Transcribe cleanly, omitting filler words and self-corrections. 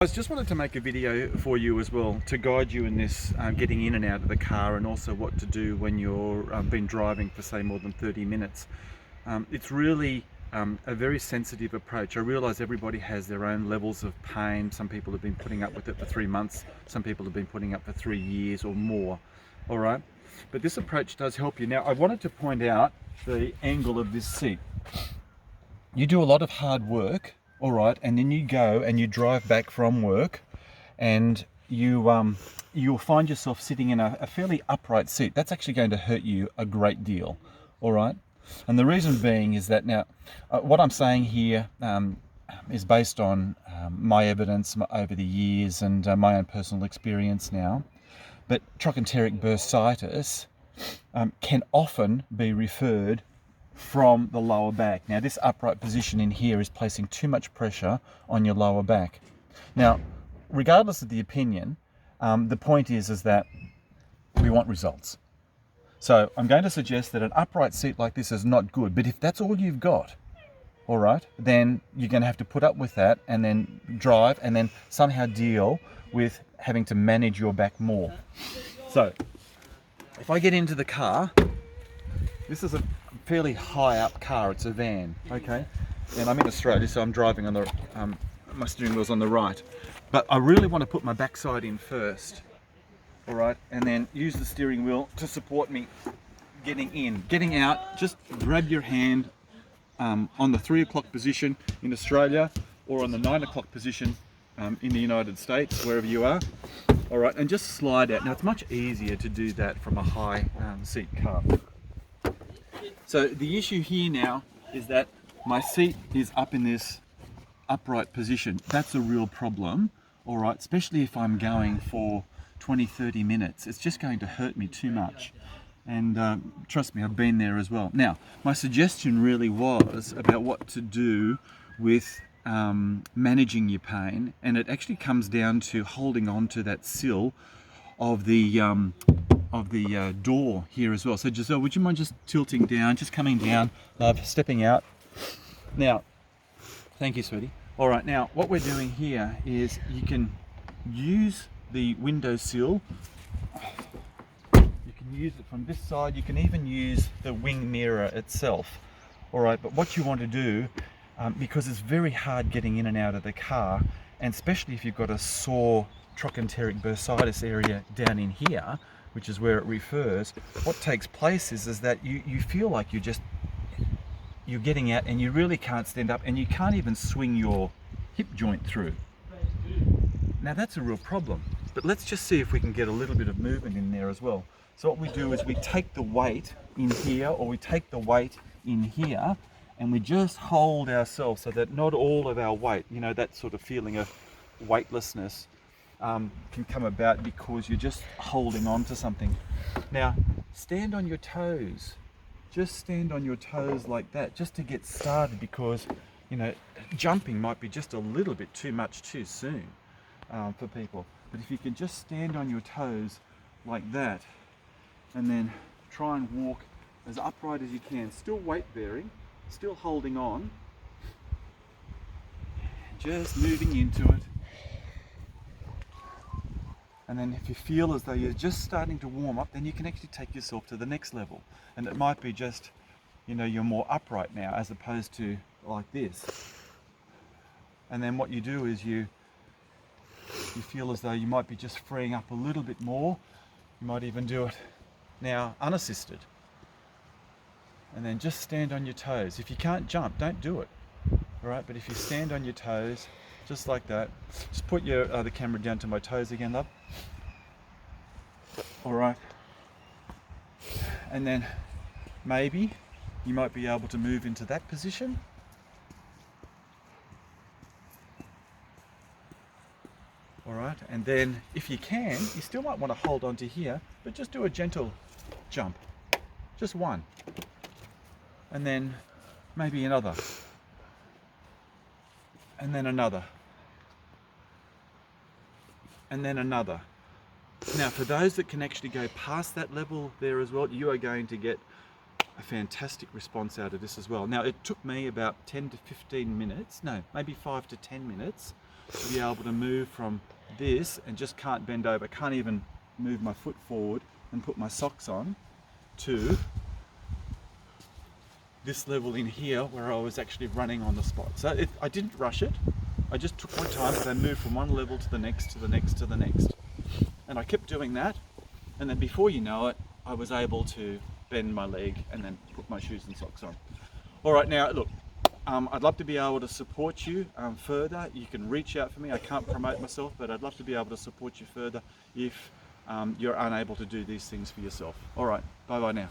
I just wanted to make a video for you as well to guide you in this getting in and out of the car, and also what to do when you're been driving for say more than 30 minutes. It's really a very sensitive approach. I realise everybody has their own levels of pain. Some people have been putting up with it for 3 months, some people have been putting up for 3 years or more. All right, but this approach does help you. Now I wanted to point out the angle of this seat. You do a lot of hard work, all right, and then you go and you drive back from work, and you'll find yourself sitting in a fairly upright seat. That's actually going to hurt you a great deal, all right. And the reason being is that now what I'm saying here is based on my evidence over the years and my own personal experience now. But trochanteric bursitis can often be referred from the lower back. Now this upright position in here is placing too much pressure on your lower back. Now regardless of the opinion, the point is that we want results. So I'm going to suggest that an upright seat like this is not good, but if that's all you've got, all right, then you're going to have to put up with that and then drive and then somehow deal with having to manage your back more. So if I get into the car, this is a fairly high up car, it's a van, okay, and I'm in Australia, so I'm driving on the my steering wheel's on the right, but I really want to put my backside in first, all right, and then use the steering wheel to support me getting in. Getting out, just grab your hand on the 3 o'clock position in Australia, or on the 9 o'clock position in the United States, wherever you are, all right, and just slide out. Now it's much easier to do that from a high seat car. So the issue here now is that my seat is up in this upright position. That's a real problem, all right, especially if I'm going for 20-30 minutes. It's just going to hurt me too much. And trust me, I've been there as well. Now, my suggestion really was about what to do with managing your pain, and it actually comes down to holding on to that sill of the door here as well. So Giselle, would you mind just tilting down, just coming down, love, stepping out. Now, thank you, sweetie. All right, now what we're doing here is you can use the window sill. You can use it from this side. You can even use the wing mirror itself. All right, but what you want to do, because it's very hard getting in and out of the car, and especially if you've got a sore trochanteric bursitis area down in here, which is where it refers, what takes place is that you feel like you're getting out and you really can't stand up, and you can't even swing your hip joint through. Now that's a real problem, but let's just see if we can get a little bit of movement in there as well. So what we do is we take the weight in here, or we take the weight in here, and we just hold ourselves so that not all of our weight, you know, that sort of feeling of weightlessness can come about because you're just holding on to something. Now stand on your toes, just stand on your toes like that, just to get started, because you know jumping might be just a little bit too much too soon for people. But if you can just stand on your toes like that, and then try and walk as upright as you can, still weight bearing, still holding on, just moving into it. And then if you feel as though you're just starting to warm up, then you can actually take yourself to the next level. And it might be just, you know, you're more upright now as opposed to like this. And then what you do is you feel as though you might be just freeing up a little bit more. You might even do it now unassisted. And then just stand on your toes. If you can't jump, don't do it. All right, but if you stand on your toes, just like that, just put your the camera down to my toes again, love. All right, and then maybe you might be able to move into that position. All right, and then if you can, you still might want to hold on to here, but just do a gentle jump, just one, and then maybe another, and then another, and then another. Now for those that can actually go past that level there as well, you are going to get a fantastic response out of this as well. Now it took me about 10 to 15 minutes, no, maybe 5 to 10 minutes to be able to move from this and just can't bend over, can't even move my foot forward and put my socks on, to this level in here where I was actually running on the spot. So I didn't rush it, I just took my time, but I moved from one level to the next, to the next, to the next. And I kept doing that, and then before you know it, I was able to bend my leg and then put my shoes and socks on. All right, now look, I'd love to be able to support you further. You can reach out for me. I can't promote myself, but I'd love to be able to support you further if you're unable to do these things for yourself. All right, bye bye now.